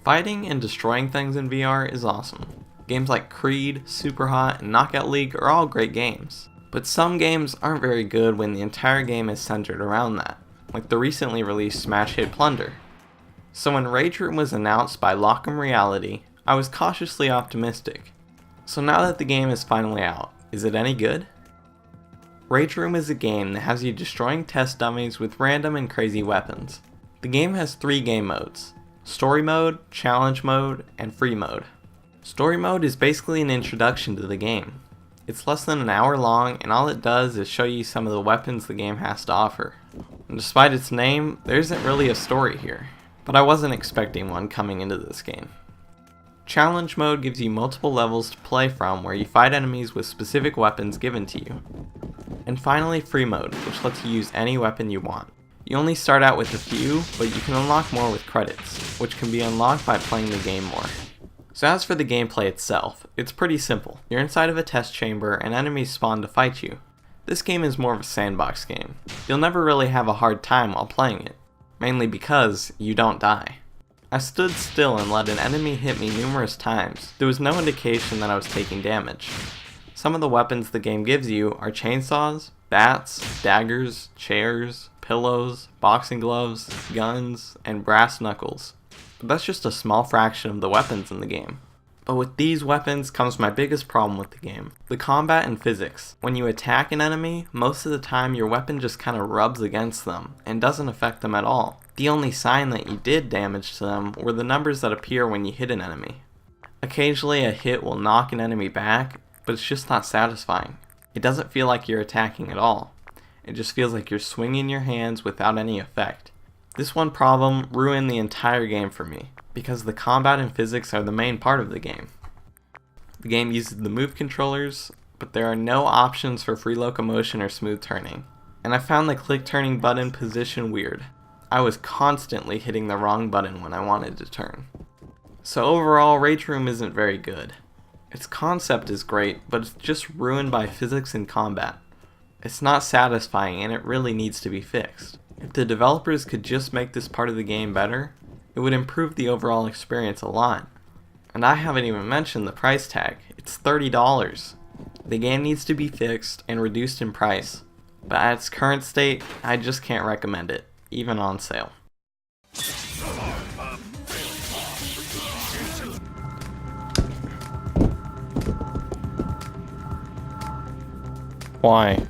Fighting and destroying things in VR is awesome. Games like Creed, Superhot, and Knockout League are all great games. But some games aren't very good when the entire game is centered around that, like the recently released smash hit Plunder. So when Rage Room was announced by Lockem Reality, I was cautiously optimistic. So now that the game is finally out, is it any good? Rage Room is a game that has you destroying test dummies with random and crazy weapons. The game has 3 game modes: Story Mode, Challenge Mode, and Free Mode. Story Mode is basically an introduction to the game. It's less than an hour long, and all it does is show you some of the weapons the game has to offer. And despite its name, there isn't really a story here, but I wasn't expecting one coming into this game. Challenge Mode gives you multiple levels to play from where you fight enemies with specific weapons given to you. And finally Free Mode, which lets you use any weapon you want. You only start out with a few, but you can unlock more with credits, which can be unlocked by playing the game more. So as for the gameplay itself, it's pretty simple. You're inside of a test chamber and enemies spawn to fight you. This game is more of a sandbox game. You'll never really have a hard time while playing it, mainly because you don't die. I stood still and let an enemy hit me numerous times. There was no indication that I was taking damage. Some of the weapons the game gives you are chainsaws, bats, daggers, chairs, pillows, boxing gloves, guns, and brass knuckles. But that's just a small fraction of the weapons in the game. But with these weapons comes my biggest problem with the game: the combat and physics. When you attack an enemy, most of the time your weapon just kinda rubs against them and doesn't affect them at all. The only sign that you did damage to them were the numbers that appear when you hit an enemy. Occasionally a hit will knock an enemy back, but it's just not satisfying. It doesn't feel like you're attacking at all. It just feels like you're swinging your hands without any effect. This one problem ruined the entire game for me, because the combat and physics are the main part of the game. The game uses the move controllers, but there are no options for free locomotion or smooth turning. And I found the click turning button position weird. I was constantly hitting the wrong button when I wanted to turn. So overall, Rage Room isn't very good. Its concept is great, but it's just ruined by physics and combat. It's not satisfying and it really needs to be fixed. If the developers could just make this part of the game better, it would improve the overall experience a lot. And I haven't even mentioned the price tag. It's $30. The game needs to be fixed and reduced in price, but at its current state, I just can't recommend it, even on sale. Why?